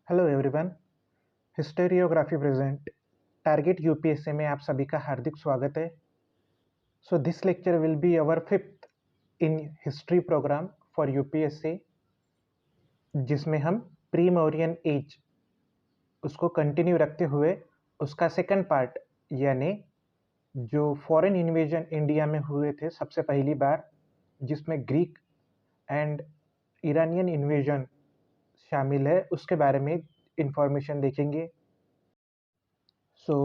Hello everyone. Historiography present target UPSC में आप सभी का हार्दिक स्वागत है। So this lecture will be our fifth in history program for UPSC, जिसमें हम प्री मौर्यन एज उसको कंटिन्यू रखते हुए उसका सेकंड पार्ट यानी जो फॉरेन इन्वेजन इंडिया में हुए थे सबसे पहली बार, जिसमें ग्रीक एंड ईरानियन इन्वेजन शामिल है, उसके बारे में इंफॉर्मेशन देखेंगे। सो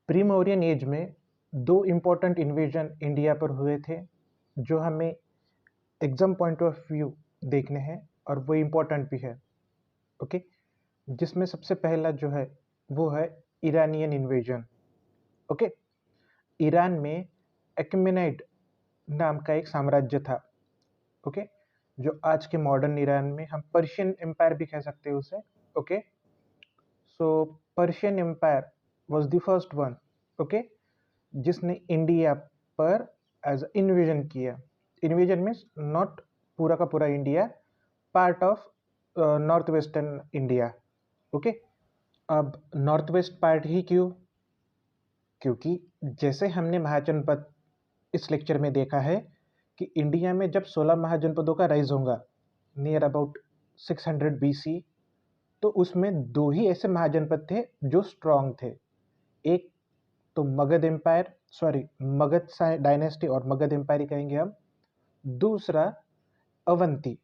प्री मौर्यन एज में दो इम्पोर्टेंट इन्वेजन इंडिया पर हुए थे जो हमें एग्जाम पॉइंट ऑफ व्यू देखने हैं और वो इम्पोर्टेंट भी है। ओके, जिसमें सबसे पहला जो है वो है ईरानियन इन्वेजन। ओके, ईरान में एक्मेनाइड नाम का एक साम्राज्य था। ओके, जो आज के मॉडर्न ईरान में हम पर्शियन एम्पायर भी कह सकते हैं उसे। Okay, so Persian empire was the first one. Okay, जिसने इंडिया पर एज इन्वेजन किया। इन्वेजन मीन्स नॉट पूरा का पूरा India, part of north western India. Okay, अब नॉर्थ वेस्ट पार्ट ही क्यों? क्योंकि जैसे हमने महाजनपद इस लेक्चर में देखा है कि इंडिया में जब 16 महाजनपदों का राइज होगा नियर अबाउट 600 बीसी, तो उसमें दो ही ऐसे महाजनपद थे जो स्ट्रांग थे। एक तो Magadh empire, sorry Magadh dynasty और मगध एम्पायर ही कहेंगे हम। दूसरा अवंती।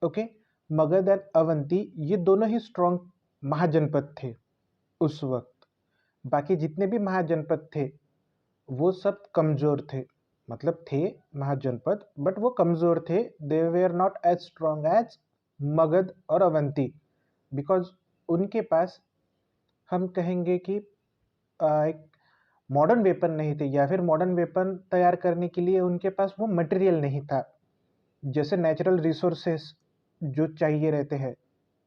ओके, मगध एंड अवंती ये दोनों ही स्ट्रांग महाजनपद थे उस वक्त। बाकी जितने भी महाजनपद थे वो सब कमजोर थे, मतलब थे महाजनपद बट वो कमजोर थे। They were not as strong as Magadh और अवंती, बिकॉज उनके पास हम कहेंगे कि एक मॉडर्न वेपन नहीं थे, या फिर मॉडर्न वेपन तैयार करने के लिए उनके पास वो मटेरियल नहीं था। जैसे नेचुरल रिसोर्सेस जो चाहिए रहते हैं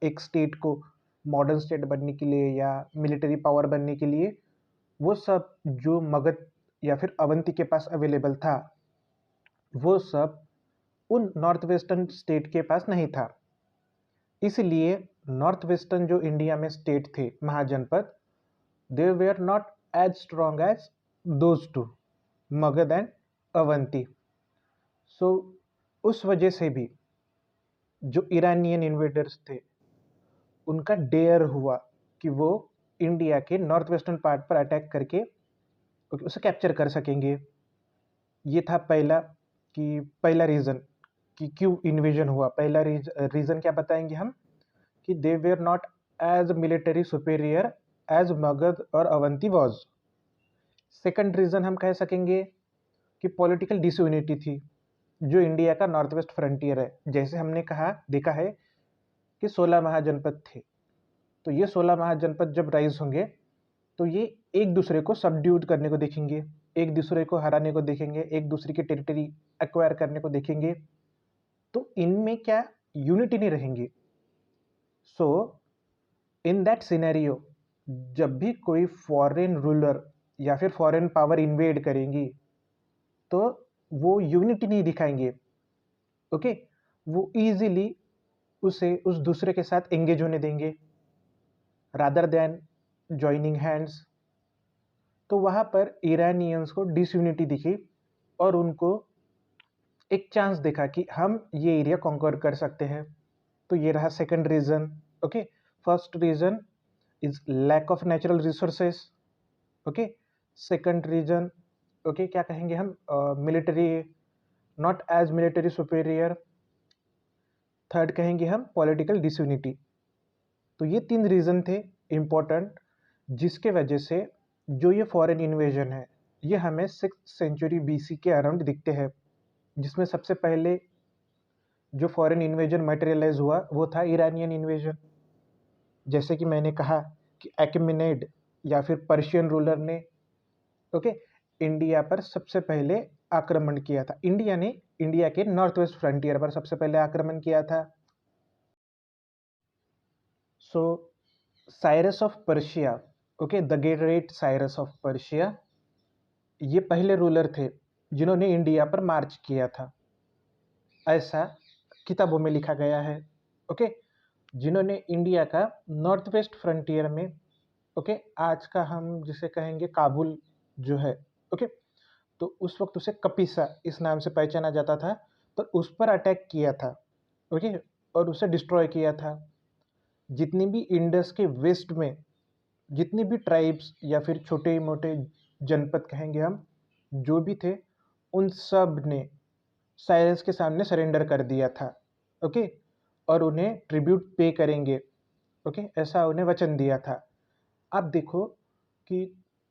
एक स्टेट को मॉडर्न स्टेट बनने के लिए या मिलिट्री पावर बनने के लिए, वो सब जो मगध या फिर अवंती के पास अवेलेबल था वो सब उन नॉर्थ वेस्टर्न स्टेट के पास नहीं था। इसलिए नॉर्थ वेस्टर्न जो इंडिया में स्टेट थे mahajanapada, they were not as strong as those two, Magadh and Avanti. So उस वजह से भी जो ईरानियन इन्वेडर्स थे उनका डेयर हुआ कि वो इंडिया के नॉर्थ वेस्टर्न पार्ट पर अटैक करके उसे कैप्चर कर सकेंगे। ये था पहला, कि पहला रीज़न कि क्यों इन्वेजन हुआ। पहला रीज़न क्या बताएंगे हम, कि they were not as military superior as Magadh और अवंती वॉज। सेकंड रीज़न हम कह सकेंगे कि पॉलिटिकल डिसयूनिटी थी जो इंडिया का नॉर्थ वेस्ट फ्रंटियर है। जैसे हमने कहा देखा है कि 16 महाजनपद थे, तो ये 16 महाजनपद जब राइज होंगे तो ये एक दूसरे को सबड्यूट करने को देखेंगे, एक दूसरे को हराने को देखेंगे, एक दूसरे की टेरिटरी एक्वायर करने को देखेंगे, तो इनमें क्या यूनिटी नहीं रहेंगी। सो इन दैट सिनेरियो जब भी कोई फॉरेन रूलर या फिर फॉरेन पावर इन्वेड करेंगी तो वो यूनिटी नहीं दिखाएंगे। ओके, वो इजीली उसे उस दूसरे के साथ एंगेज होने देंगे रादर देन जॉइनिंग हैंड्स। तो वहाँ पर ईरानियंस को डिसयूनिटी दिखी और उनको एक चांस देखा कि हम ये एरिया कॉन्कर कर सकते हैं। तो ये रहा second reason. Okay, first reason is lack of natural resources. Okay, second reason okay क्या कहेंगे हम, military, not as military superior. Third कहेंगे हम पॉलिटिकल डिसयूनिटी। तो ये तीन रीजन थे इम्पोर्टेंट जिसके वजह से जो ये फॉरेन इन्वेजन है ये हमें 6th सेंचुरी बीसी के अराउंड दिखते हैं, जिसमें सबसे पहले जो फॉरेन इन्वेजन मटेरियलाइज हुआ वो था ईरानियन इन्वेजन। जैसे कि मैंने कहा कि एक्मेनेड या फिर पर्शियन रूलर ने ओके इंडिया पर सबसे पहले आक्रमण किया था। इंडिया ने इंडिया के नॉर्थ वेस्ट फ्रंटियर पर सबसे पहले आक्रमण किया था। So Cyrus of Persia, okay the great Cyrus of Persia, ये पहले रूलर थे जिन्होंने इंडिया पर मार्च किया था, ऐसा किताबों में लिखा गया है। ओके, जिन्होंने इंडिया का नॉर्थ वेस्ट फ्रंटियर में, ओके, आज का हम जिसे कहेंगे काबुल जो है, ओके, तो उस वक्त उसे कपिसा इस नाम से पहचाना जाता था, तो उस पर अटैक किया था, ओके, और उसे डिस्ट्रॉय किया था। जितनी भी इंडस के वेस्ट में जितनी भी ट्राइब्स या फिर छोटे मोटे जनपद कहेंगे हम, जो भी थे, उन सब ने साइरस के सामने सरेंडर कर दिया था, ओके, और उन्हें ट्रिब्यूट पे करेंगे, ओके, ऐसा उन्हें वचन दिया था। आप देखो कि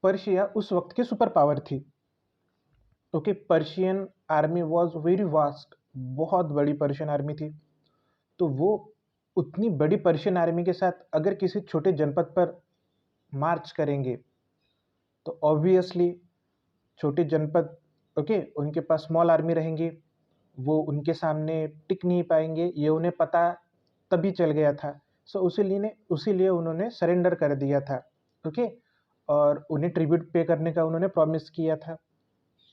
पर्शिया उस वक्त की सुपर पावर थी, okay, Persian army was very vast, बहुत बड़ी पर्शियन आर्मी थी। तो वो उतनी बड़ी पर्शियन आर्मी के साथ अगर किसी छोटे जनपद पर मार्च करेंगे, तो ऑब्वियसली छोटे जनपद, ओके, उनके पास स्मॉल आर्मी रहेंगी, वो उनके सामने टिक नहीं पाएंगे, ये उन्हें पता तभी चल गया था। सो उसीलिए उन्होंने सरेंडर कर दिया था, ओके, और उन्हें ट्रिब्यूट पे करने का उन्होंने प्रॉमिस किया था।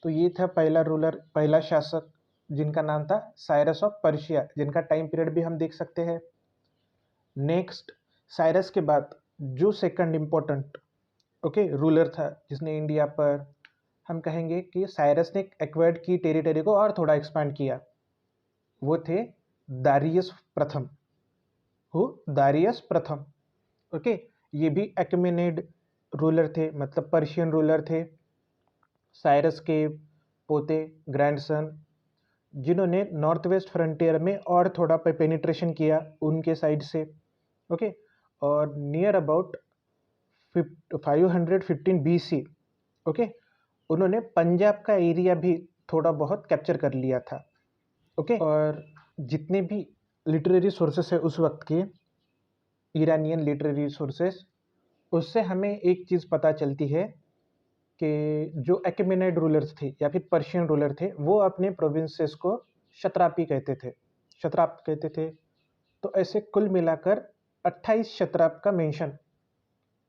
तो ये था पहला रूलर, पहला शासक, जिनका नाम था साइरस ऑफ पर्शिया, जिनका टाइम पीरियड भी हम देख सकते हैं। नेक्स्ट, साइरस के बाद जो सेकंड इम्पोर्टेंट, ओके, रूलर था जिसने इंडिया पर, हम कहेंगे कि साइरस ने एक्वायर्ड की टेरिटरी को और थोड़ा एक्सपांड किया, वो थे दारियस प्रथम। हु? दारियस प्रथम, ओके, ये भी एक्मेनिड रूलर थे, मतलब पर्शियन रूलर थे, साइरस के पोते, ग्रैंडसन, जिन्होंने नॉर्थ वेस्ट फ्रंटियर में और थोड़ा पेनिट्रेशन किया उनके साइड से, ओके, और नियर अबाउट 515 BC, ओके, उन्होंने पंजाब का एरिया भी थोड़ा बहुत कैप्चर कर लिया था, ओके। और जितने भी लिटरेरी सोर्सेस है उस वक्त के, ईरानियन लिटरेरी सोर्सेस, उससे हमें एक चीज़ पता चलती है कि जो एक्मेनाइड रूलर्स थे या फिर पर्शियन रूलर थे, वो अपने प्रोविंसेस को शत्रापी कहते थे, शत्राप कहते थे। तो ऐसे कुल मिलाकर 28 शत्राप का मेंशन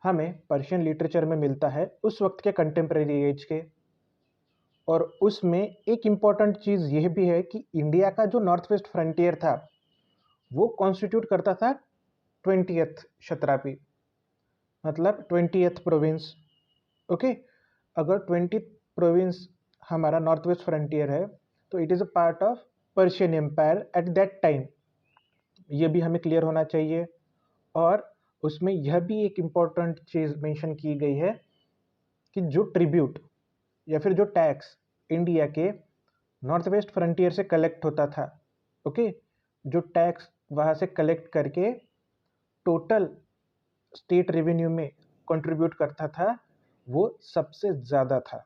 हमें पर्शियन लिटरेचर में मिलता है उस वक्त के कंटेम्प्रेरी एज के। और उसमें एक इम्पॉर्टेंट चीज़ यह भी है कि इंडिया का जो नॉर्थ वेस्ट फ्रंटियर था, वो कॉन्स्टिट्यूट करता था 20th शत्रापी, मतलब 20th प्रोविंस, ओके। अगर 20th प्रोविंस हमारा नॉर्थ वेस्ट फ्रंटियर है, तो it is a part of Persian empire at that time, ये भी हमें क्लियर होना चाहिए। और उसमें यह भी एक इम्पॉर्टेंट चीज़ मेंशन की गई है कि जो ट्रिब्यूट या फिर जो टैक्स इंडिया के नॉर्थ वेस्ट फ्रंटियर से कलेक्ट होता था, ओके, जो टैक्स वहाँ से कलेक्ट करके टोटल स्टेट रेवेन्यू में कंट्रीब्यूट करता था, वो सबसे ज़्यादा था।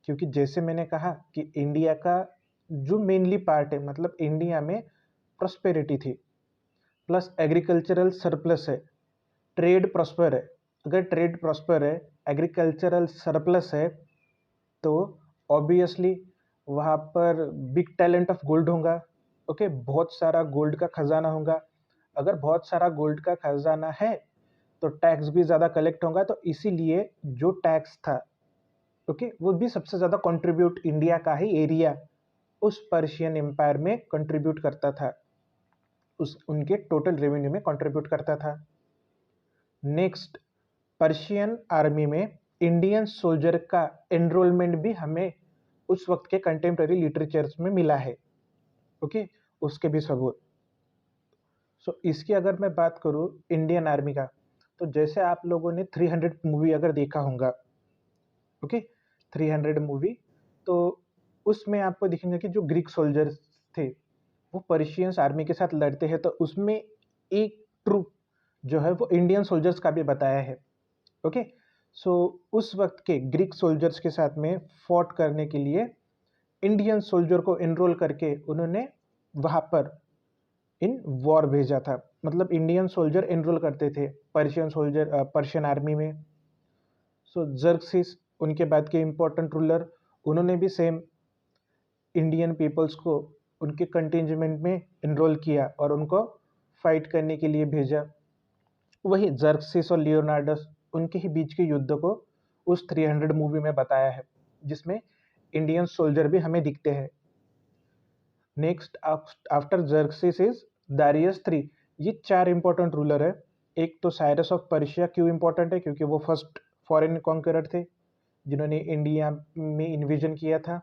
क्योंकि जैसे मैंने कहा कि इंडिया का जो मेनली पार्ट है, मतलब इंडिया में प्रॉस्पेरिटी थी, प्लस एग्रीकल्चरल सरप्लस है, ट्रेड प्रॉस्पर है। अगर ट्रेड प्रॉस्पर है, एग्रीकल्चरल सरप्लस है, तो ऑब्वियसली वहाँ पर बिग टैलेंट ऑफ गोल्ड होगा, ओके, बहुत सारा गोल्ड का खजाना होगा। अगर बहुत सारा गोल्ड का खजाना है, तो टैक्स भी ज़्यादा कलेक्ट होगा, तो इसीलिए जो टैक्स था, ओके, वो भी सबसे ज़्यादा कंट्रीब्यूट इंडिया का ही एरिया उस पर्शियन एम्पायर में कंट्रीब्यूट करता था, उस उनके टोटल रेवेन्यू में कंट्रीब्यूट करता था। नेक्स्ट, पर्शियन आर्मी में इंडियन सोल्जर का एनरोलमेंट भी हमें उस वक्त के कंटेम्प्रेरी लिटरेचर्स में मिला है, ओके, उसके भी सबूत। सो इसकी अगर मैं बात करूँ इंडियन आर्मी का, तो जैसे आप लोगों ने 300 मूवी अगर देखा होगा, ओके, 300 मूवी, तो उसमें आपको दिखेंगे कि जो ग्रीक सोल्जर्स थे, वो पर्शियंस आर्मी के साथ लड़ते हैं, तो उसमें एक ट्रूप जो है वो इंडियन सोल्जर्स का भी बताया है, ओके। सो उस वक्त के ग्रीक सोल्जर्स के साथ में फॉट करने के लिए इंडियन सोल्जर को एनरोल करके उन्होंने वहाँ पर इन वॉर भेजा था, मतलब इंडियन सोल्जर एनरोल करते थे पर्शियन सोल्जर, पर्शियन आर्मी में। सो जर्क्सिस उनके बाद के इम्पोर्टेंट रूलर, उन्होंने भी सेम इंडियन पीपल्स को उनके कंटिंजमेंट में एनरोल किया और उनको फाइट करने के लिए भेजा। वही जर्क्सिस और लियोनार्डस, उनके ही बीच के युद्ध को उस 300 मूवी में बताया है, जिसमें इंडियन सोल्जर भी हमें दिखते हैं। नेक्स्ट आफ्टर जर्क्सिस इज दारियस 3, ये 4 इंपॉर्टेंट रूलर है। एक तो साइरस ऑफ पर्शिया क्यों इंपॉर्टेंट है, क्योंकि वो फर्स्ट फॉरेन कॉन्करर थे जिन्होंने इंडिया में इन्वेजन किया था।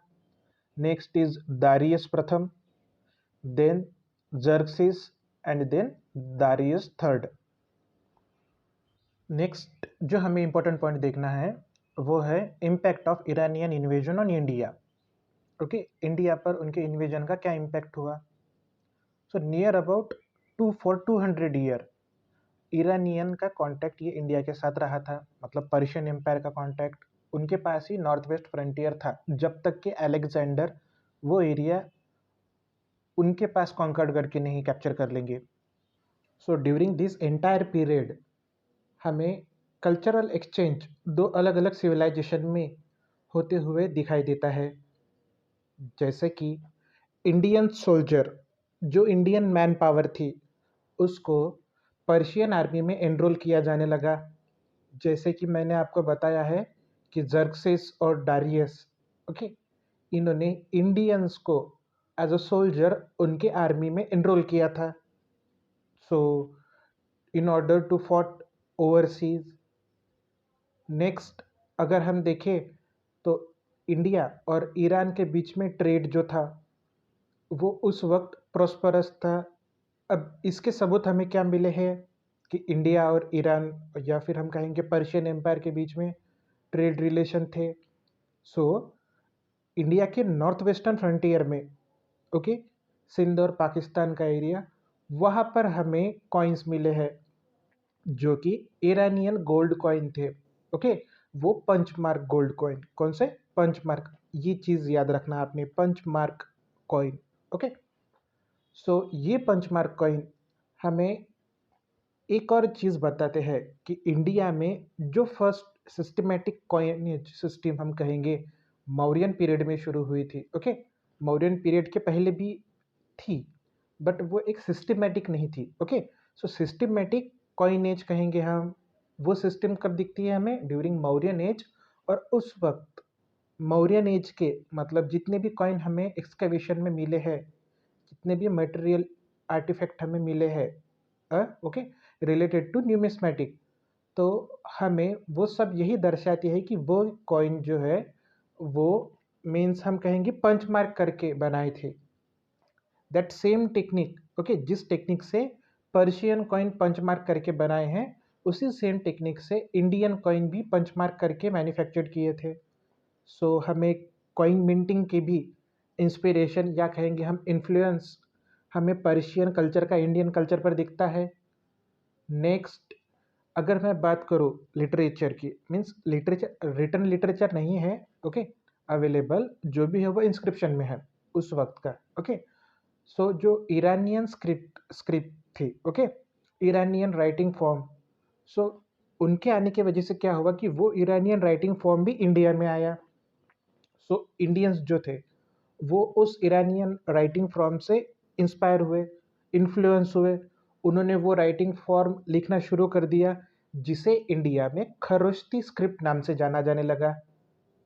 नेक्स्ट इज दारियस प्रथम, then Xerxes and then Darius third. Next जो हमें इंपॉर्टेंट पॉइंट देखना है वो है impact of Iranian invasion on India. Okay, India पर उनके इन्वेजन का क्या इम्पैक्ट हुआ। So near about 200 year Iranian का कांटेक्ट ये इंडिया के साथ रहा था, मतलब पर्शियन एम्पायर का कांटेक्ट उनके पास ही नॉर्थ वेस्ट फ्रंटियर था, जब तक कि अलेक्जेंडर वो एरिया उनके पास कॉन्कर्ड करके नहीं कैप्चर कर लेंगे। So during this entire period हमें कल्चरल एक्सचेंज दो अलग अलग सिविलाइजेशन में होते हुए दिखाई देता है। जैसे कि इंडियन सोल्जर, जो इंडियन मैन पावर थी, उसको पर्शियन आर्मी में एनरोल किया जाने लगा। जैसे कि मैंने आपको बताया है कि जर्क्सिस और डारियस, ओके, इन्होंने इंडियंस को एज अ सोल्जर उनके आर्मी में एनरोल किया था। So in order to fought overseas. Next अगर हम देखें तो इंडिया और ईरान के बीच में ट्रेड जो था वो उस वक्त प्रॉस्परस था। अब इसके सबूत हमें क्या मिले हैं कि इंडिया और ईरान या फिर हम कहेंगे पर्शियन एम्पायर के बीच में ट्रेड रिलेशन थे। सो इंडिया के नॉर्थ वेस्टर्न फ्रंटियर में, ओके, सिंध और पाकिस्तान का एरिया, वहाँ पर हमें कॉइन्स मिले हैं जो कि ईरानियन गोल्ड कॉइन थे। ओके, वो पंच मार्क गोल्ड कॉइन। कौन से? Punch mark. ये चीज़ याद रखना आपने, punch mark coin. Okay, so ये पंच मार्क कॉइन हमें एक और चीज़ बताते हैं कि इंडिया में जो फर्स्ट सिस्टमेटिक कॉइनेज सिस्टम हम कहेंगे मौर्यन पीरियड में शुरू हुई थी। ओके, मौर्यन पीरियड के पहले भी थी बट वो एक सिस्टमेटिक नहीं थी। ओके, सो सिस्टमेटिक कॉइनेज कहेंगे हम, वो सिस्टम कब दिखती है हमें? During Mauryan age. और उस वक्त मौर्यन एज के मतलब जितने भी कॉइन हमें एक्सकैवेशन में मिले हैं, जितने भी मटेरियल आर्टिफैक्ट हमें मिले हैं, ओके, रिलेटेड टू न्यूमिस्मेटिक, तो हमें वो सब यही दर्शाती है कि वो कॉइन जो है वो मीन्स हम कहेंगे पंच मार्क करके बनाए थे। दैट सेम टेक्निक, ओके, जिस टेक्निक से पर्शियन कॉइन पंच मार्क करके बनाए हैं, उसी सेम टेक्निक से इंडियन कॉइन भी पंच मार्क करके मैन्युफैक्चर्ड किए थे। सो हमें कॉइन मिंटिंग की भी इंस्पिरेशन या कहेंगे हम इन्फ्लुएंस हमें पर्शियन कल्चर का इंडियन कल्चर पर दिखता है। नेक्स्ट अगर मैं बात करूँ लिटरेचर की, मीन्स लिटरेचर, रिटन लिटरेचर नहीं है, ओके, अवेलेबल जो भी है वो इंस्क्रिप्शन में है उस वक्त का। ओके, सो जो ईरानियन स्क्रिप्ट थी, ओके, ईरानियन राइटिंग फॉर्म, सो उनके आने की वजह से क्या हुआ कि वो ईरानियन राइटिंग फॉर्म भी इंडिया में आया। सो इंडियंस जो थे वो उस ईरानियन राइटिंग फॉर्म से इंस्पायर हुए, इन्फ्लुएंस हुए। उन्होंने वो राइटिंग फॉर्म लिखना शुरू कर दिया जिसे इंडिया में खरोश्ती स्क्रिप्ट नाम से जाना जाने लगा।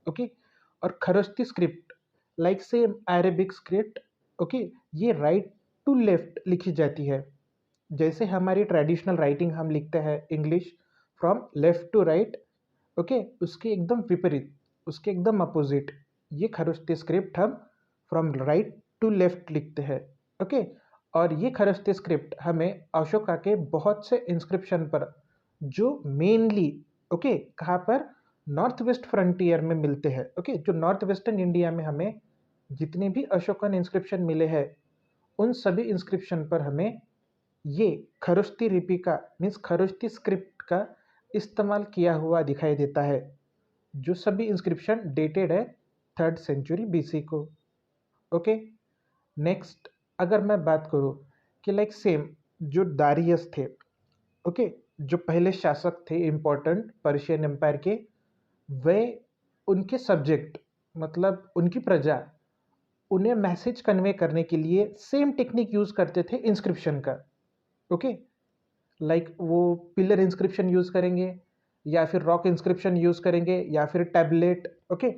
ओके, और खरोश्ती स्क्रिप्ट लाइक से अरेबिक स्क्रिप्ट, ओके, ये राइट टू लेफ्ट लिखी जाती है। जैसे हमारी ट्रेडिशनल राइटिंग हम लिखते हैं English from left to right, okay, उसके एकदम विपरीत, उसके एकदम अपोजिट ये खरोश्ती स्क्रिप्ट हम फ्रॉम राइट टू लेफ्ट लिखते हैं। ओके, और ये खरोश्ती स्क्रिप्ट हमें अशोका के बहुत से इंस्क्रिप्शन पर जो मेनली, ओके, कहाँ पर? नॉर्थ वेस्ट फ्रंटियर में मिलते हैं। ओके, जो नॉर्थ वेस्टर्न इंडिया में हमें जितने भी अशोकन इंस्क्रिप्शन मिले हैं उन सभी इंस्क्रिप्शन पर हमें ये खरोश्ती लिपि का मीन्स खरोश्ती स्क्रिप्ट का इस्तेमाल किया हुआ दिखाई देता है, जो सभी इंस्क्रिप्शन डेटेड है 3rd सेंचुरी BC को। ओके, नेक्स्ट अगर मैं बात करूँ कि लाइक सेम जो दारियस थे, ओके, जो पहले शासक थे इम्पोर्टेंट पर्शियन एम्पायर के, वे उनके सब्जेक्ट मतलब उनकी प्रजा उन्हें मैसेज कन्वे करने के लिए सेम टेक्निक यूज़ करते थे इंस्क्रिप्शन का। ओके, लाइक वो पिलर इंस्क्रिप्शन यूज़ करेंगे या फिर रॉक इंस्क्रिप्शन यूज़ करेंगे या फिर टैबलेट, ओके,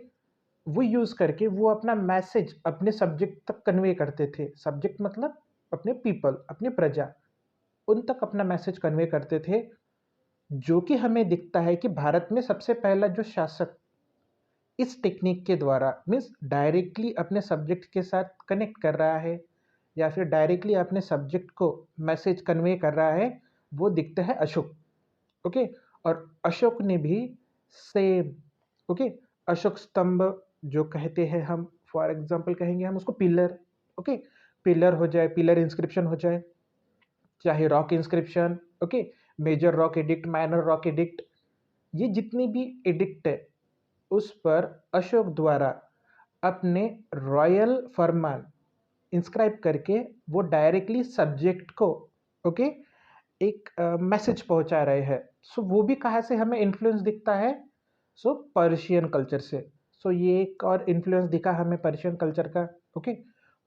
वो यूज़ करके वो अपना मैसेज अपने सब्जेक्ट तक कन्वे करते थे। सब्जेक्ट मतलब अपने पीपल, अपनी प्रजा। उन तक अपना मैसेज कन्वे करते थे, जो कि हमें दिखता है कि भारत में सबसे पहला जो शासक इस टेक्निक के द्वारा मीन्स डायरेक्टली अपने सब्जेक्ट के साथ कनेक्ट कर रहा है या फिर डायरेक्टली अपने सब्जेक्ट को मैसेज कन्वे कर रहा है, वो दिखता है अशोक। ओके, और अशोक ने भी सेम, ओके, अशोक स्तंभ जो कहते हैं हम, फॉर एग्जांपल कहेंगे हम उसको पिलर। ओके, पिलर हो जाए, पिलर इंस्क्रिप्शन हो जाए, चाहे rock inscription, okay, major rock edict, minor rock edict, ये जितनी भी एडिक्ट है उस पर अशोक द्वारा अपने रॉयल फरमान इंस्क्राइब करके वो डायरेक्टली सब्जेक्ट को, ओके, एक मैसेज पहुंचा रहे हैं। सो वो भी कहाँ से हमें इन्फ्लुएंस दिखता है? सो पर्शियन कल्चर से। सो ये एक और इन्फ्लुएंस दिखा हमें पर्शियन कल्चर का। Okay,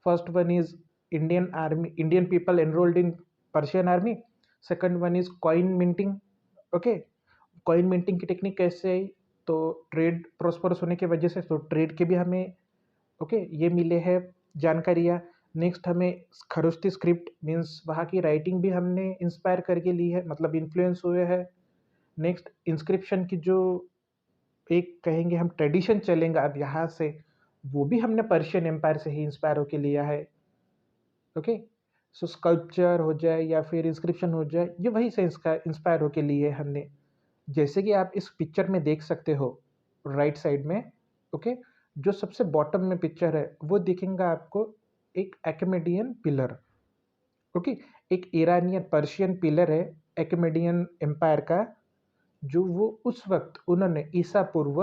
first one is Indian army, Indian people enrolled in Persian army. Second one is coin minting. Okay, coin minting की टेक्निक कैसे आई? तो ट्रेड प्रॉस्परस होने की वजह से, तो ट्रेड के भी हमें, ओके, ये मिले हैं जानकारियाँ। नेक्स्ट हमें खरोष्टी स्क्रिप्ट मीन्स वहाँ की राइटिंग भी हमने इंस्पायर करके ली है, मतलब इन्फ्लुएंस हुए हैं। नेक्स्ट इंस्क्रिप्शन की जो एक कहेंगे हम ट्रेडिशन चलेंगे अब यहाँ से, वो भी हमने पर्शियन एम्पायर से ही इंस्पायर होके लिया है। ओके, सो स्कल्पचर हो जाए या फिर इंस्क्रिप्शन हो जाए, ये वहीं से इंस्पायर होके लिए हमने। जैसे कि आप इस पिक्चर में देख सकते हो राइट साइड में, ओके, जो सबसे बॉटम में पिक्चर है वो दिखेगा आपको एक एक्मेडियन पिलर। ओके, एक ईरानियन पर्शियन पिलर है एक्मेडियन एम्पायर का, जो वो उस वक्त उन्होंने ईसा पूर्व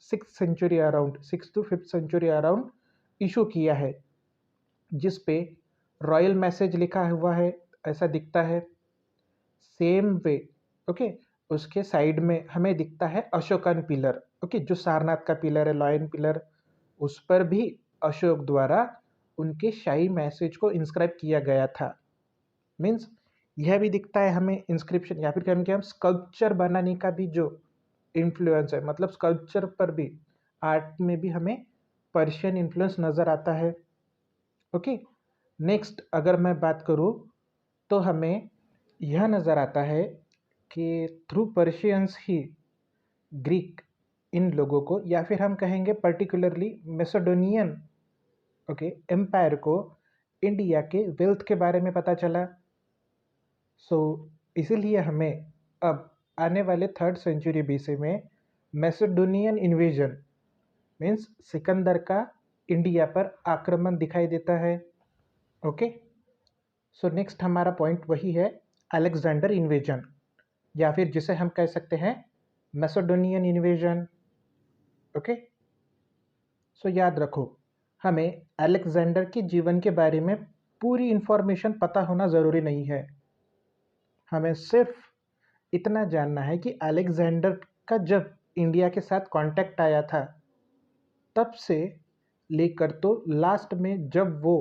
6th century around, 6th to 5th century around issue किया है, जिस पे रॉयल मैसेज लिखा हुआ है, ऐसा दिखता है। सेम वे, ओके, उसके साइड में हमें दिखता है अशोकन पिलर। ओके, जो सारनाथ का पिलर है, लॉयन पिलर, उस पर भी अशोक द्वारा उनके शाही मैसेज को इंस्क्राइब किया गया था। मीन्स यह भी दिखता है हमें इंस्क्रिप्शन, या फिर कहें कि हम स्कल्पचर बनाने का भी जो इन्फ्लुएंस है, मतलब स्कल्पचर पर भी, आर्ट में भी हमें पर्शियन इन्फ्लुएंस नज़र आता है। ओके, नेक्स्ट अगर मैं बात करूँ तो हमें यह नज़र आता है कि थ्रू पर्शियंस ही ग्रीक इन लोगों को, या फिर हम कहेंगे पर्टिकुलरली मैसेडोनियन, ओके, एम्पायर को इंडिया के वेल्थ के बारे में पता चला। सो इसीलिए हमें अब आने वाले 3rd सेंचुरी BC में मैसेडोनियन इन्वेजन मीन्स सिकंदर का इंडिया पर आक्रमण दिखाई देता है। ओके, सो नेक्स्ट हमारा पॉइंट वही है, अलेक्जेंडर इन्वेजन, या फिर जिसे हम कह सकते हैं मैसेडोनियन इन्वेजन। ओके, सो याद रखो, हमें अलेक्जेंडर के जीवन के बारे में पूरी इंफॉर्मेशन पता होना ज़रूरी नहीं है। हमें सिर्फ इतना जानना है कि अलेक्जेंडर का जब इंडिया के साथ कांटेक्ट आया था, तब से लेकर तो लास्ट में जब वो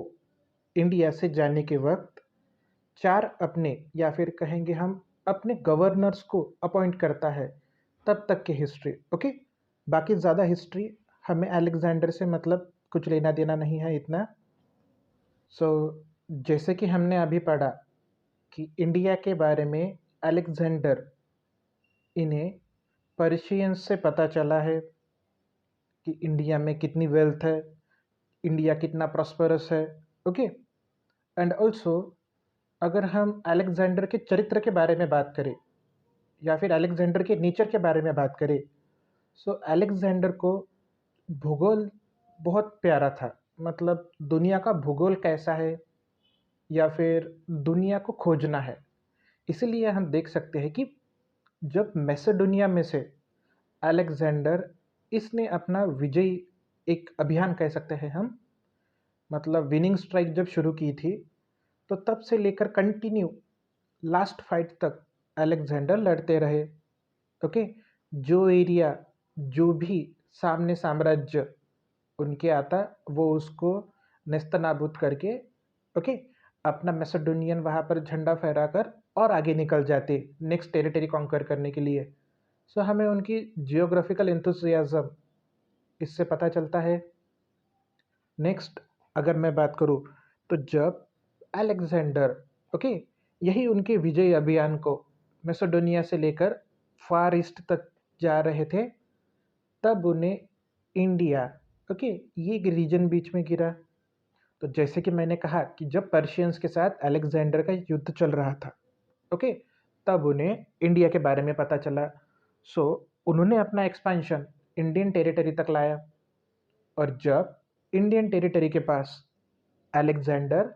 इंडिया से जाने के वक्त 4 अपने, या फिर कहेंगे हम अपने गवर्नर्स को अपॉइंट करता है, तब तक की हिस्ट्री। ओके, बाकी ज़्यादा हिस्ट्री हमें अलेक्जेंडर से मतलब कुछ लेना देना नहीं है इतना। सो जैसे कि हमने अभी पढ़ा कि इंडिया के बारे में अलेक्जेंडर, इन्हें पर्शियंस से पता चला है कि इंडिया में कितनी वेल्थ है, इंडिया कितना प्रॉस्परस है। ओके, एंड ऑल्सो अगर हम अलेक्जेंडर के चरित्र के बारे में बात करें या फिर अलेक्जेंडर के नेचर के बारे में बात करें, सो अलेक्जेंडर को भूगोल बहुत प्यारा था, मतलब दुनिया का भूगोल कैसा है या फिर दुनिया को खोजना है। इसीलिए हम देख सकते हैं कि जब मैसेडोनिया में से अलेक्जेंडर, इसने अपना विजयी एक अभियान कह सकते हैं हम, मतलब विनिंग स्ट्राइक जब शुरू की थी, तो तब से लेकर कंटिन्यू लास्ट फाइट तक अलेक्जेंडर लड़ते रहे। ओके, जो एरिया, जो भी सामने साम्राज्य उनके आता, वो उसको नेस्तनाबूद करके, ओके, अपना मैसेडोनियन वहाँ पर झंडा फहराकर और आगे निकल जाते नेक्स्ट टेरिटरी कॉन्कर करने के लिए। सो हमें उनकी जियोग्राफिकल एंथुसियाज्म इससे पता चलता है। नेक्स्ट अगर मैं बात करूँ, तो जब अलेक्जेंडर, ओके, यही उनके विजय अभियान को मैसेडोनिया से लेकर फार ईस्ट तक जा रहे थे, तब उन्हें इंडिया, ओके, ये एक रीजन बीच में गिरा। तो जैसे कि मैंने कहा कि जब पर्शियंस के साथ अलेक्जेंडर का युद्ध चल रहा था, ओके, तब उन्हें इंडिया के बारे में पता चला। सो उन्होंने अपना एक्सपेंशन इंडियन टेरिटरी तक लाया, और जब इंडियन टेरिटरी के पास अलेक्जेंडर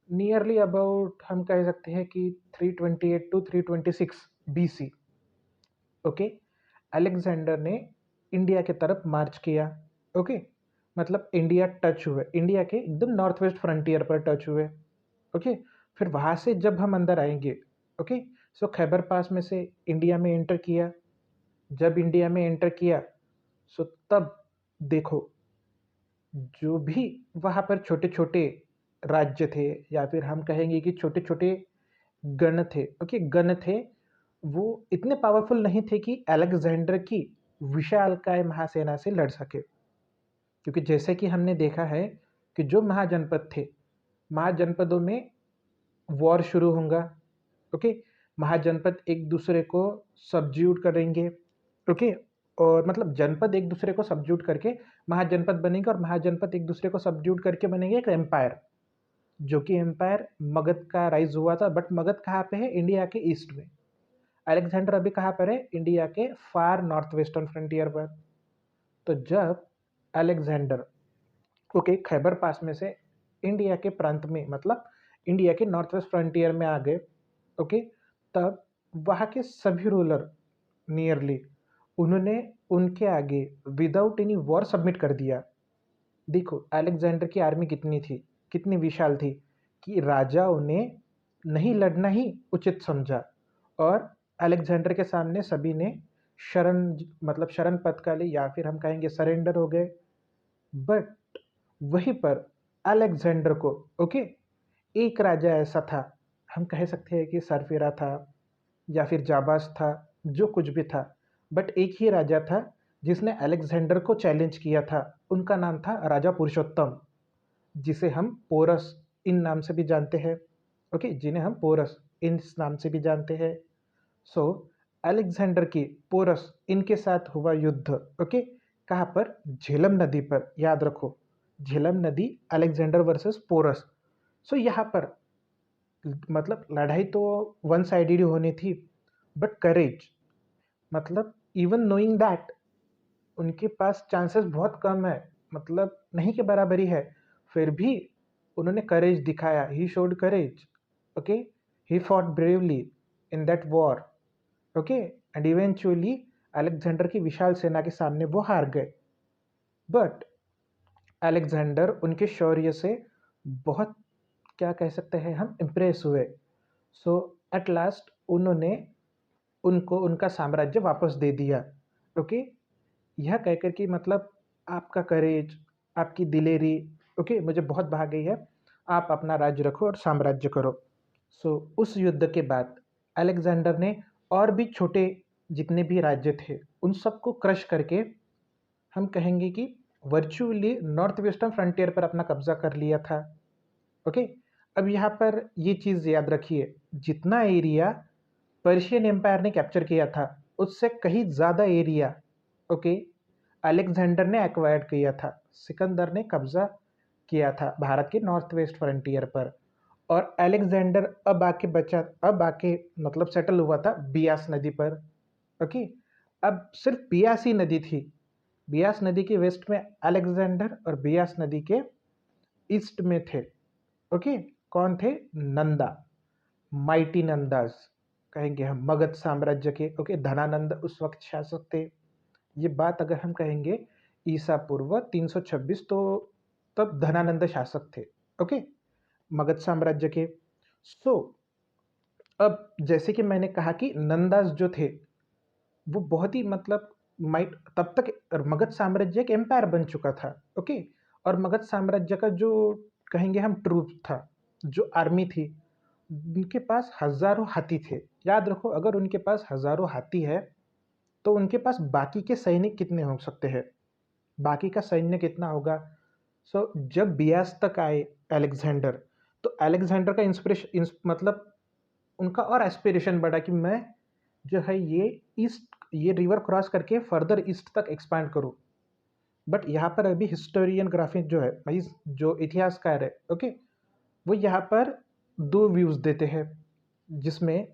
नियरली अबाउट हम कह सकते हैं कि 328 टू 326 BC, ओके, अलेक्जेंडर ने इंडिया के तरफ मार्च किया, ओके, मतलब इंडिया टच हुए, इंडिया के एकदम नॉर्थ वेस्ट फ्रंटियर पर टच हुए, ओके। फिर वहाँ से जब हम अंदर आएंगे, ओके, सो खैबर पास में से इंडिया में एंटर किया। जब इंडिया में एंटर किया, सो तब देखो जो भी वहाँ पर छोटे छोटे राज्य थे, या फिर हम कहेंगे कि छोटे छोटे गण थे, ओके, गण थे, वो इतने पावरफुल नहीं थे कि अलेक्जेंडर की विशालकाय महासेना से लड़ सके। क्योंकि जैसे कि हमने देखा है कि जो महाजनपद थे, महाजनपदों में वॉर शुरू होगा, ओके, महाजनपद एक दूसरे को सब्ज्यूट करेंगे, ओके, और मतलब जनपद एक दूसरे को सब्ज्यूट करके महाजनपद बनेंगे, और महाजनपद एक दूसरे को सब्ज्यूट करके बनेंगे एक एम्पायर, जो कि एम्पायर मगध का राइज हुआ था। बट मगध कहाँ पे है? इंडिया के ईस्ट में। अलेक्जेंडर अभी कहाँ पर है? इंडिया के फार नॉर्थ वेस्टर्न फ्रंटियर पर। तो जब अलेक्जेंडर, ओके, खैबर पास में से इंडिया के प्रांत में, मतलब इंडिया के नॉर्थ वेस्ट फ्रंटियर में आ गए, ओके, तब वहाँ के सभी रूलर नियरली उन्होंने उनके आगे विदाउट एनी वॉर सबमिट कर दिया। देखो अलेक्जेंडर की आर्मी कितनी थी, कितनी विशाल थी, कि राजा उन्हें नहीं लड़ना ही उचित समझा, और अलेक्जेंडर के सामने सभी ने शरण, मतलब शरण पथ का ली, या फिर हम कहेंगे सरेंडर हो गए। बट वहीं पर अलेक्जेंडर को, ओके, एक राजा ऐसा था, हम कह सकते हैं कि सरफिरा था या फिर जाबाज था, जो कुछ भी था, बट एक ही राजा था जिसने अलेक्जेंडर को चैलेंज किया था। उनका नाम था राजा पुरुषोत्तम, जिसे हम पोरस इन नाम से भी जानते हैं, ओके, जिन्हें हम पोरस इन नाम से भी जानते हैं। सो अलेक्जेंडर की पोरस इनके साथ हुआ युद्ध, ओके, कहाँ पर? झेलम नदी पर, याद रखो, झेलम नदी, अलेक्जेंडर वर्सेस पोरस। सो यहाँ पर मतलब लड़ाई तो वन साइडेड होनी थी, बट करेज, मतलब इवन नोइंग दैट उनके पास चांसेस बहुत कम है, मतलब नहीं के बराबरी है, फिर भी उन्होंने करेज दिखाया। He showed courage, okay, he fought bravely in that war, okay, and eventually Alexander की विशाल सेना के सामने वो हार गए। बट अलेक्जेंडर उनके शौर्य से बहुत, क्या कह सकते हैं हम, इम्प्रेस हुए। सो एट लास्ट उन्होंने उनको उनका साम्राज्य वापस दे दिया, ओके, यह कहकर कि मतलब आपका करेज, आपकी दिलेरी, ओके, मुझे बहुत भा गई है, आप अपना राज्य रखो और साम्राज्य करो। सो उस युद्ध के बाद अलेक्जेंडर ने और भी छोटे जितने भी राज्य थे उन सबको क्रश करके, हम कहेंगे कि वर्चुअली नॉर्थ वेस्टर्न फ्रंटियर पर अपना कब्जा कर लिया था, ओके। अब यहाँ पर ये चीज़ याद रखिए, जितना एरिया पर्शियन एम्पायर ने कैप्चर किया था उससे कहीं ज़्यादा एरिया, ओके, अलेक्जेंडर ने एक्वायर्ड किया था, सिकंदर ने कब्जा किया था भारत के नॉर्थ वेस्ट फ्रंटियर पर। और अलेक्जेंडर अब आके मतलब सेटल हुआ था बियास नदी पर, ओके। अब सिर्फ बियास ही नदी थी, बियास नदी के वेस्ट में अलेक्जेंडर, और बियास नदी के ईस्ट में थे, ओके, कौन थे? नंदा, माइटी नंदास कहेंगे हम, मगध साम्राज्य के, ओके, धनानंद उस वक्त शासक थे। ये बात अगर हम कहेंगे ईसा पूर्व 326, तो तब धनानंद शासक थे, ओके, मगध साम्राज्य के। सो अब जैसे कि मैंने कहा कि नंदास जो थे वो बहुत ही मतलब माइट, तब तक मगध साम्राज्य एक एम्पायर बन चुका था, ओके, और मगध साम्राज्य का जो कहेंगे हम ट्रूप था, जो आर्मी थी, उनके पास हजारों हाथी थे। याद रखो, अगर उनके पास हजारों हाथी है तो उनके पास बाकी के सैनिक कितने हो सकते हैं, बाकी का सैन्य कितना होगा? सो जब बियास तक आए अलेक्जेंडर, तो अलेक्जेंडर का इंस्पिरेशन मतलब उनका और एस्पिरेशन बढ़ा कि मैं जो है ये रिवर क्रॉस करके फर्दर ईस्ट तक एक्सपैंड करूँ। बट यहाँ पर अभी हिस्टोरियन ग्राफी जो है भाई, जो इतिहासकार है, ओके, वो यहाँ पर दो व्यूज़ देते हैं, जिसमें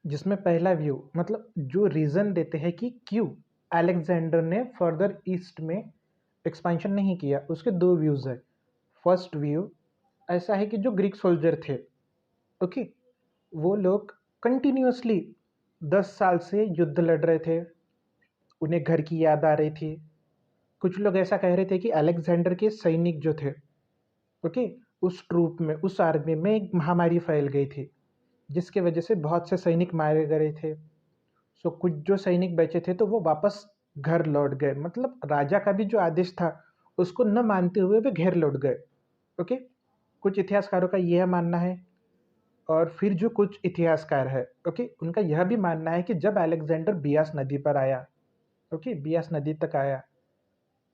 जिसमें पहला व्यू मतलब जो रीज़न देते हैं कि क्यों अलेक्जेंडर ने फर्दर ईस्ट में एक्सपेंशन नहीं किया, उसके दो व्यूज़ है। फर्स्ट व्यू ऐसा है कि जो ग्रीक सोल्जर थे, ओके, वो लोग कंटिन्यूअसली 10 साल से युद्ध लड़ रहे थे, उन्हें घर की याद आ रही थी। कुछ लोग ऐसा कह रहे थे कि अलेक्जेंडर के सैनिक जो थे, ओके, उस ट्रूप में, उस आर्मी में एक महामारी फैल गई थी, जिसके वजह से बहुत से सैनिक मारे गए थे। सो कुछ जो सैनिक बचे थे तो वो वापस घर लौट गए, मतलब राजा का भी जो आदेश था उसको न मानते हुए वे घर लौट गए। ओके, कुछ इतिहासकारों का यह मानना है। और फिर जो कुछ इतिहासकार है, ओके, उनका यह भी मानना है कि जब अलेक्जेंडर बियास नदी पर आया, ओके, बियास नदी तक आया,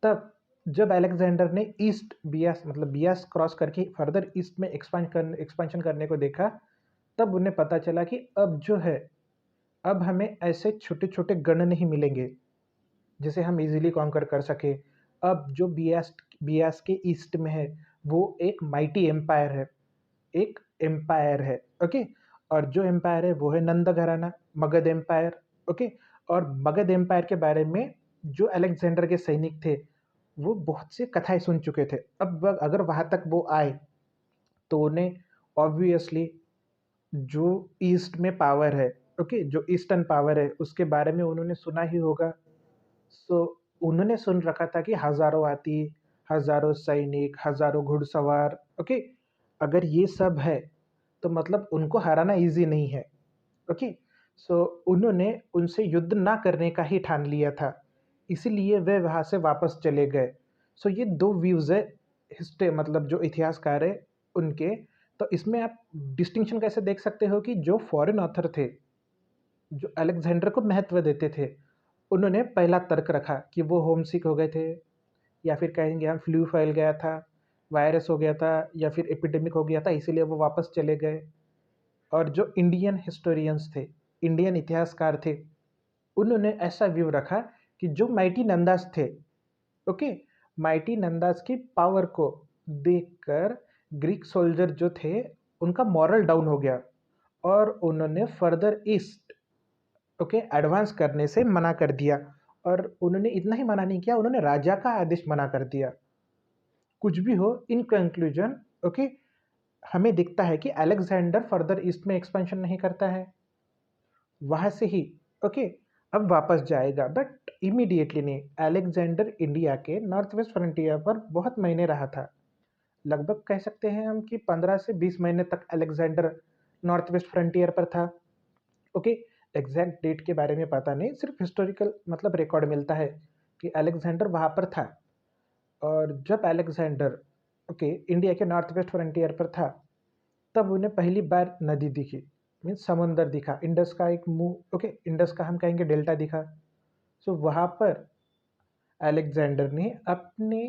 तब जब अलेक्जेंडर ने ईस्ट बियास मतलब बियास क्रॉस करके फर्दर ईस्ट में एक्सपेंशन करने को देखा, तब उन्हें पता चला कि अब जो है, अब हमें ऐसे छोटे छोटे गण नहीं मिलेंगे जिसे हम इजीली कॉन्कर कर सके। अब जो बियास बियास के ईस्ट में है वो एक माइटी एम्पायर है, एक एम्पायर है, ओके। और जो एम्पायर है वो है नंद घराना, मगध एम्पायर, ओके। और मगध एम्पायर के बारे में जो अलेक्जेंडर के सैनिक थे वो बहुत सी कथाएं सुन चुके थे। अब अगर वहाँ तक वो आए तो उन्हें ऑब्वियसली जो ईस्ट में पावर है, ओके, जो ईस्टर्न पावर है उसके बारे में उन्होंने सुना ही होगा। सो उन्होंने सुन रखा था कि हजारों हाथी, हजारों सैनिक, हजारों घुड़सवार, ओके, अगर ये सब है तो मतलब उनको हराना इजी नहीं है, ओके। सो उन्होंने उनसे युद्ध ना करने का ही ठान लिया था, इसीलिए वे वहाँ से वापस चले गए। सो ये दो व्यूज़ है हिस्ट्री मतलब जो इतिहासकार है उनके। तो इसमें आप डिस्टिंक्शन कैसे देख सकते हो कि जो फॉरेन ऑथर थे, जो अलेक्जेंडर को महत्व देते थे, उन्होंने पहला तर्क रखा कि वो होमसिक हो गए थे, या फिर कहेंगे हम फ्लू फैल गया था, वायरस हो गया था, या फिर एपिडेमिक हो गया था, इसीलिए वो वापस चले गए। और जो इंडियन हिस्टोरियंस थे, इंडियन इतिहासकार थे, उन्होंने ऐसा व्यू रखा कि जो माइटी नंदास थे, ओके, माइटी नंदास की पावर को देखकर ग्रीक सोल्जर जो थे उनका मॉरल डाउन हो गया और उन्होंने फर्दर ईस्ट, ओके, एडवांस करने से मना कर दिया। और उन्होंने इतना ही मना नहीं किया, उन्होंने राजा का आदेश मना कर दिया। कुछ भी हो, इन कंक्लूजन, ओके, हमें दिखता है कि अलेक्जेंडर फर्दर ईस्ट में एक्सपेंशन नहीं करता है, वहां से ही, ओके, अब वापस जाएगा, बट इमीडिएटली नहीं। अलेक्जेंडर इंडिया के नॉर्थ वेस्ट फ्रंटियर पर बहुत महीने रहा था, लगभग कह सकते हैं हम कि 15 से 20 महीने तक अलेक्जेंडर नॉर्थ वेस्ट फ्रंटियर पर था, ओके। एग्जैक्ट डेट के बारे में पता नहीं, सिर्फ हिस्टोरिकल मतलब रिकॉर्ड मिलता है कि अलेक्जेंडर वहाँ पर था। और जब अलेक्जेंडर, ओके, इंडिया के नॉर्थ वेस्ट फ्रंटियर पर था, तब उन्हें पहली बार नदी दिखी, मीन्स समुंदर दिखा, इंडस का एक मुंह, ओके, इंडस का हम कहेंगे डेल्टा दिखा। सो वहाँ पर अलेक्जेंडर ने अपने,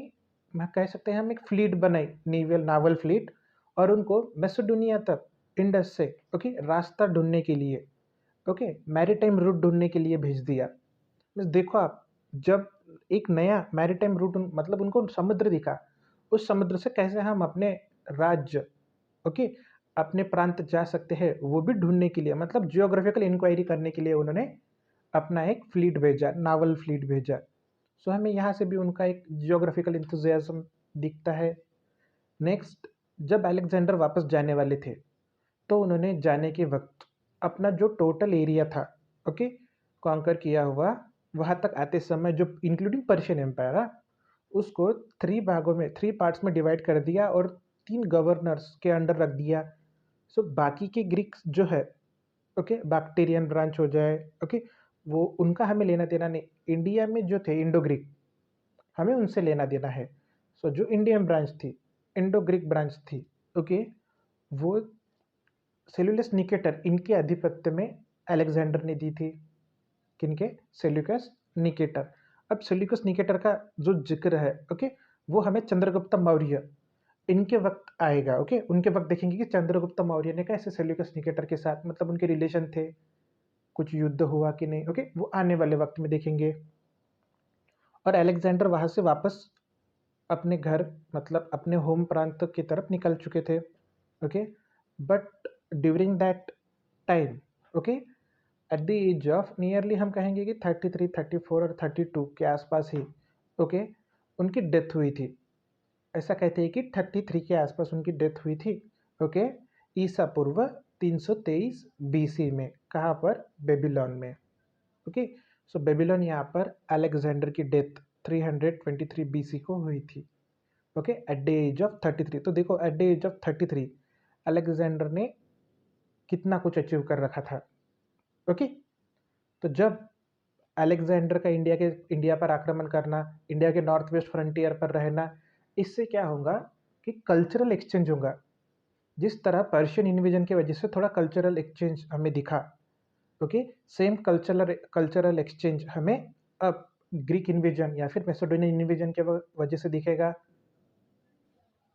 मैं कह सकते हैं हम एक फ्लीट बनाई, नेवल नावल फ्लीट, और उनको मैसेडोनिया तक इंडस से, ओके, रास्ता ढूंढने के लिए, ओके, मैरीटाइम रूट ढूंढने के लिए भेज दिया। बस देखो आप, जब एक नया मैरीटाइम रूट मतलब उनको समुद्र दिखा, उस समुद्र से कैसे हम अपने राज्य, ओके, अपने प्रांत जा सकते हैं, वो भी ढूंढने के लिए, मतलब जियोग्राफिकल इंक्वायरी करने के लिए उन्होंने अपना एक फ्लीट भेजा, नावल फ्लीट भेजा। सो हमें यहाँ से भी उनका एक जियोग्राफिकल इंथुजियाज्म दिखता है। नेक्स्ट, जब अलेक्जेंडर वापस जाने वाले थे तो उन्होंने जाने के वक्त अपना जो टोटल एरिया था, ओके, कॉन्कर किया हुआ, वहाँ तक आते समय जो इंक्लूडिंग पर्शियन एम्पायर, उसको 3 भागों में, 3 पार्ट्स में डिवाइड कर दिया और 3 गवर्नर्स के अंडर रख दिया। सो बाकी के ग्रीक्स जो है, ओके, बैक्टीरियन ब्रांच हो जाए, ओके, वो उनका हमें लेना देना नहीं। इंडिया में जो थे इंडो ग्रीक, हमें उनसे लेना देना है। सो जो इंडियन ब्रांच थी, इंडो ग्रीक ब्रांच थी, ओके, वो सेल्यूलस निकेटर इनके आधिपत्य में अलेक्जेंडर ने दी थी। किनके? Seleucus Nicator. अब सेल्यूकस निकेटर का जो जिक्र है, ओके, वो हमें चंद्रगुप्त मौर्य इनके वक्त आएगा। ओके, उनके वक्त देखेंगे कि चंद्रगुप्त मौर्य ने कैसे सेल्यूकस निकेटर के साथ मतलब उनके रिलेशन थे, कुछ युद्ध हुआ कि नहीं। ओके, वो आने वाले वक्त में देखेंगे। और अलेक्जेंडर वहां से वापस अपने घर मतलब अपने होम प्रांत की तरफ निकल चुके थे। Okay, but during that time, okay, at the age of nearly हम कहेंगे कि 33, 34 और 32 के आसपास ही, ओके, उनकी डेथ हुई थी। ऐसा कहते हैं कि 33 के आसपास उनकी डेथ हुई थी। ओके, ईसा पूर्व 323 बीसी में। कहाँ पर? बेबीलोन में। ओके, सो बेबीलोन यहाँ पर अलेक्जेंडर की डेथ 323 बीसी को हुई थी। Okay, at the age of 33। तो देखो, at the age of 33 Alexander ने कितना कुछ अचीव कर रखा था। ओके, तो जब अलेक्जेंडर का इंडिया पर आक्रमण करना, इंडिया के नॉर्थ वेस्ट फ्रंटियर पर रहना, इससे क्या होगा कि कल्चरल एक्सचेंज होगा। जिस तरह पर्शियन इन्वेजन की वजह से थोड़ा कल्चरल एक्सचेंज हमें दिखा, ओके, सेम कल्चरल एक्सचेंज हमें अब ग्रीक इन्वेजन या फिर मैसेडोनियन इन्वेजन के वजह से दिखेगा,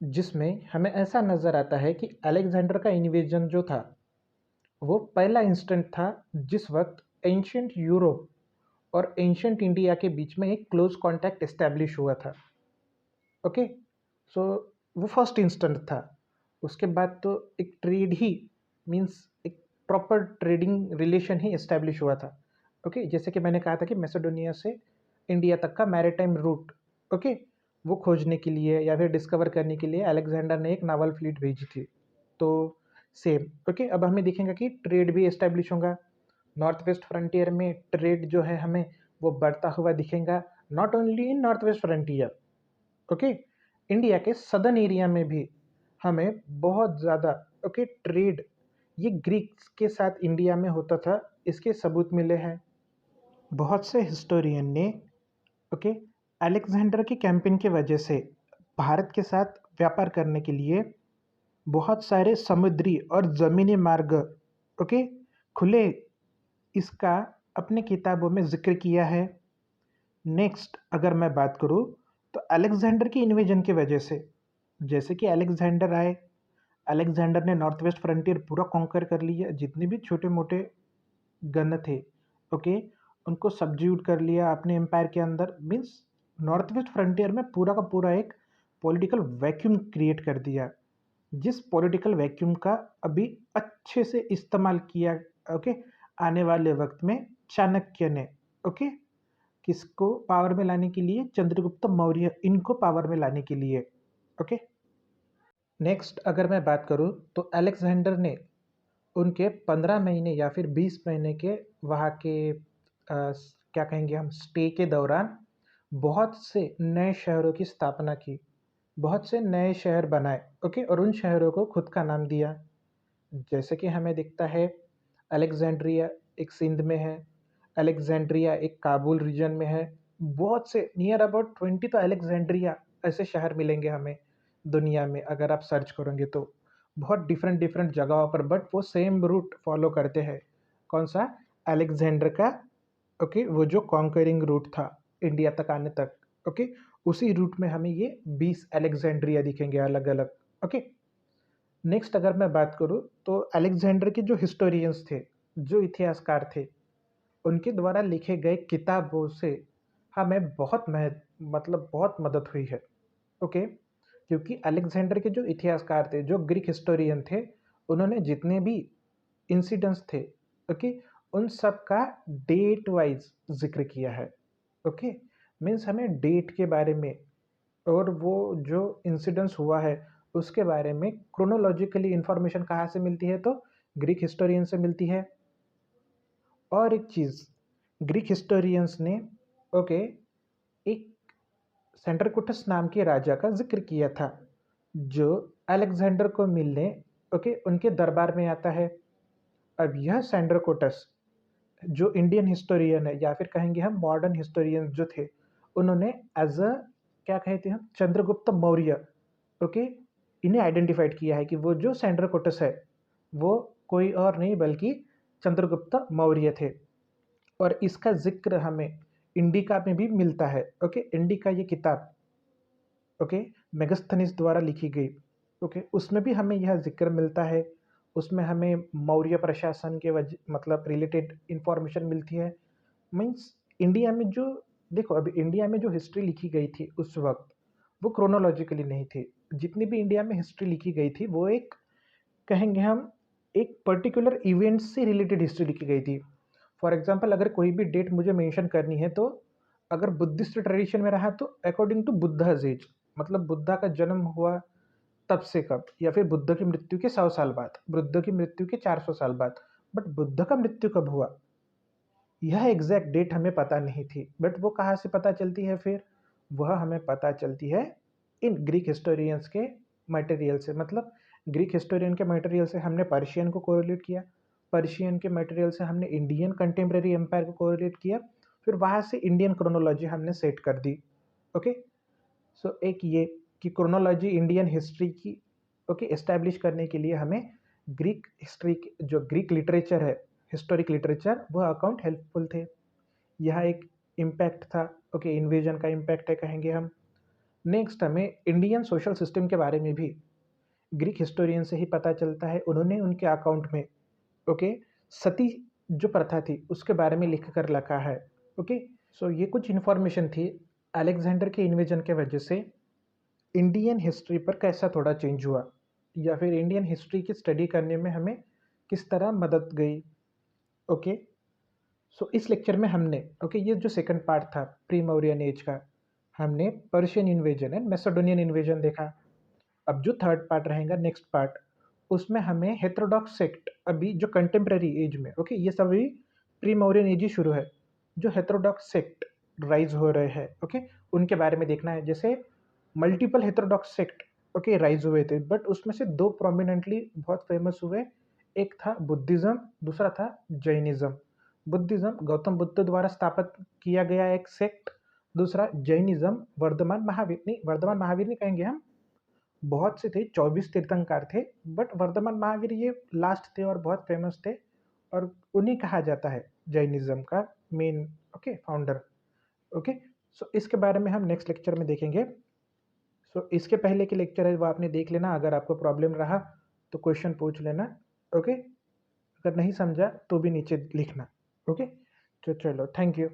जिसमें हमें ऐसा नज़र आता है कि अलेक्जेंडर का इन्वेजन जो था वो पहला इंस्टेंट था जिस वक्त एंशियंट यूरोप और एंशियंट इंडिया के बीच में एक क्लोज कांटेक्ट एस्टेब्लिश हुआ था। ओके, सो वो फर्स्ट इंस्टेंट था। उसके बाद तो एक ट्रेड ही मींस एक प्रॉपर ट्रेडिंग रिलेशन ही एस्टेब्लिश हुआ था। ओके, जैसे कि मैंने कहा था कि मैसेडोनिया से इंडिया तक का मैरीटाइम रूट, ओके, वो खोजने के लिए या फिर डिस्कवर करने के लिए अलेक्जेंडर ने एक नावल फ्लीट भेजी थी। तो सेम, ओके, अब हमें दिखेगा कि ट्रेड भी एस्टेब्लिश होगा। नॉर्थ वेस्ट फ्रंटियर में ट्रेड जो है हमें वो बढ़ता हुआ दिखेगा, not only in north west frontier, okay, India के सदर्न एरिया में भी हमें बहुत ज़्यादा, ओके, ट्रेड ये ग्रीक्स के साथ इंडिया में होता था, इसके सबूत मिले हैं। बहुत से हिस्टोरियन ने, ओके, अलेक्जेंडर की कैंपेन की वजह से भारत के साथ व्यापार करने के लिए बहुत सारे समुद्री और ज़मीनी मार्ग, ओके, खुले, इसका अपने किताबों में जिक्र किया है। नेक्स्ट अगर मैं बात करूँ तो अलेक्जेंडर की इन्वेजन की वजह से, जैसे कि अलेक्जेंडर आए, अलेक्जेंडर ने नॉर्थ वेस्ट फ्रंटियर पूरा कॉन्कर कर लिया, जितने भी छोटे मोटे गन थे, ओके, उनको सब्ज्यूट कर लिया अपने एम्पायर के अंदर। मीन्स नॉर्थ वेस्ट फ्रंटियर में पूरा का पूरा एक पॉलिटिकल वैक्यूम क्रिएट कर दिया, जिस पॉलिटिकल वैक्यूम का अभी अच्छे से इस्तेमाल किया, ओके, आने वाले वक्त में चाणक्य ने, ओके, किसको पावर में लाने के लिए? चंद्रगुप्त मौर्य, इनको पावर में लाने के लिए। ओके, नेक्स्ट अगर मैं बात करूं तो अलेक्जेंडर ने उनके 15 महीने या फिर 20 महीने के वहाँ के क्या कहेंगे हम, स्टे के दौरान बहुत से नए शहरों की स्थापना की, बहुत से नए शहर बनाए, ओके, और उन शहरों को खुद का नाम दिया। जैसे कि हमें दिखता है अलेक्जेंड्रिया एक सिंध में है, अलेक्जेंड्रिया एक काबुल रीजन में है, बहुत से नियर अबाउट 20 तो अलेक्जेंड्रिया ऐसे शहर मिलेंगे हमें दुनिया में अगर आप सर्च करोगे तो, बहुत डिफरेंट डिफरेंट जगहों पर, बट वो सेम रूट फॉलो करते हैं। कौन सा? अलेक्जेंडर का, ओके, वो जो कॉन्करिंग रूट था इंडिया तक आने तक, ओके, उसी रूट में हमें ये 20 अलेक्जेंड्रिया दिखेंगे अलग अलग। ओके, नेक्स्ट अगर मैं बात करूँ तो अलेक्जेंडर के जो हिस्टोरियंस थे, जो इतिहासकार थे, उनके द्वारा लिखे गए किताबों से हमें मतलब बहुत मदद हुई है। ओके, क्योंकि अलेक्जेंडर के जो इतिहासकार थे, जो ग्रीक हिस्टोरियन थे, उन्होंने जितने भी इंसिडेंट्स थे, ओके, उन सब का डेट वाइज जिक्र किया है। ओके, मीन्स हमें डेट के बारे में और वो जो इंसिडेंट्स हुआ है उसके बारे में क्रोनोलॉजिकली इंफॉर्मेशन कहाँ से मिलती है? तो ग्रीक हिस्टोरियन से मिलती है। और एक चीज़, ग्रीक हिस्टोरियंस ने, ओके, एक सेंट्रकुटस नाम के राजा का जिक्र किया था, जो अलेक्जेंडर को मिलने, ओके, उनके दरबार में आता है। अब यह सेंट्रकुटस जो इंडियन हिस्टोरियन है या फिर कहेंगे हम मॉडर्न हिस्टोरियन जो थे, उन्होंने एज अ क्या कहते हैं हम, चंद्रगुप्त मौर्य, ओके, इन्हें आइडेंटिफाइड किया है कि वो जो सेंट्रकोटस है वो कोई और नहीं बल्कि चंद्रगुप्त मौर्य थे। और इसका जिक्र हमें इंडिका में भी मिलता है। ओके, इंडिका ये किताब, ओके, मेगास्थनीज द्वारा लिखी गई, ओके, उसमें भी हमें यह ज़िक्र मिलता है, उसमें हमें मौर्य प्रशासन के मतलब रिलेटेड इंफॉर्मेशन मिलती है। मीन्स इंडिया में जो, देखो अभी इंडिया में जो हिस्ट्री लिखी गई थी उस वक़्त, वो क्रोनोलॉजिकली नहीं थी। जितनी भी इंडिया में हिस्ट्री लिखी गई थी वो एक, कहेंगे हम, एक पर्टिकुलर इवेंट से रिलेटेड हिस्ट्री लिखी गई थी। फॉर एग्ज़ाम्पल अगर कोई भी डेट मुझे मेंशन करनी है तो अगर बुद्धिस्ट ट्रेडिशन में रहा तो अकॉर्डिंग टू बुद्धाज़ एज, मतलब बुद्धा का जन्म हुआ तब से कब, या फिर बुद्ध की मृत्यु के 100 साल बाद, बुद्ध की मृत्यु के 400 साल बाद। बट बुद्ध का मृत्यु कब हुआ, यह एग्जैक्ट डेट हमें पता नहीं थी। बट वो कहाँ से पता चलती है फिर, वह हमें पता चलती है इन ग्रीक हिस्टोरियंस के मटेरियल से। मतलब ग्रीक हिस्टोरियन के मटेरियल से हमने पर्शियन को कोरिलेट किया, पर्शियन के मटेरियल से हमने इंडियन कंटेम्प्रेरी एम्पायर को कोरिलेट किया, फिर वहाँ से इंडियन क्रोनोलॉजी हमने सेट कर दी। ओके, सो एक ये कि क्रोनोलॉजी इंडियन हिस्ट्री की, ओके, एस्टैब्लिश करने के लिए हमें ग्रीक हिस्ट्री, जो ग्रीक लिटरेचर है, हिस्टोरिक लिटरेचर, वह अकाउंट हेल्पफुल थे। यह एक इम्पैक्ट था। ओके, इन्वेजन का इम्पैक्ट है कहेंगे हम। नेक्स्ट हमें इंडियन सोशल सिस्टम के बारे में भी ग्रीक हिस्टोरियन से ही पता चलता है। उन्होंने उनके अकाउंट में, ओके, सती जो प्रथा थी उसके बारे में लिख कर रखा है। ओके, सो ये कुछ इन्फॉर्मेशन थी अलेक्जेंडर के इन्वेजन के वजह से इंडियन हिस्ट्री पर कैसा थोड़ा चेंज हुआ, या फिर इंडियन हिस्ट्री की स्टडी करने में हमें किस तरह मदद गई। ओके, सो इस लेक्चर में हमने, ओके, ये जो सेकंड पार्ट था प्री मौर्यन एज का, हमने Persian invasion and Macedonian invasion देखा। अब जो थर्ड पार्ट रहेगा, नेक्स्ट पार्ट, उसमें हमें हेटेरोडॉक्स सेक्ट, अभी जो कंटेम्प्रेरी एज में, ओके, ये सभी प्री मौर्यन एज ही शुरू है, जो हेटेरोडॉक्स सेक्ट राइज हो रहे हैं, ओके, उनके बारे में देखना है। जैसे multiple heterodox sect, okay, rise हुए थे, बट उसमें से दो प्रोमिनेंटली बहुत फेमस हुए। एक था बुद्धिज्म, दूसरा था जैनिज्म। बुद्धिज्म गौतम बुद्ध द्वारा स्थापित किया गया एक सेक्ट, दूसरा जैनिज्म वर्धमान महावीर, नहीं वर्धमान महावीर नहीं कहेंगे हम, बहुत से थे, 24 तीर्थंकर थे, बट वर्धमान महावीर ये लास्ट थे और बहुत फेमस थे, और उन्हें कहा जाता है जैनिज्म का मेन, ओके, फाउंडर। ओके, सो इसके बारे में हम नेक्स्ट लेक्चर में देखेंगे। सो इसके पहले के लेक्चर है वो आपने देख लेना। अगर आपको प्रॉब्लम रहा तो क्वेश्चन पूछ लेना। ओके, अगर नहीं समझा तो भी नीचे लिखना। ओके, तो चलो, थैंक यू।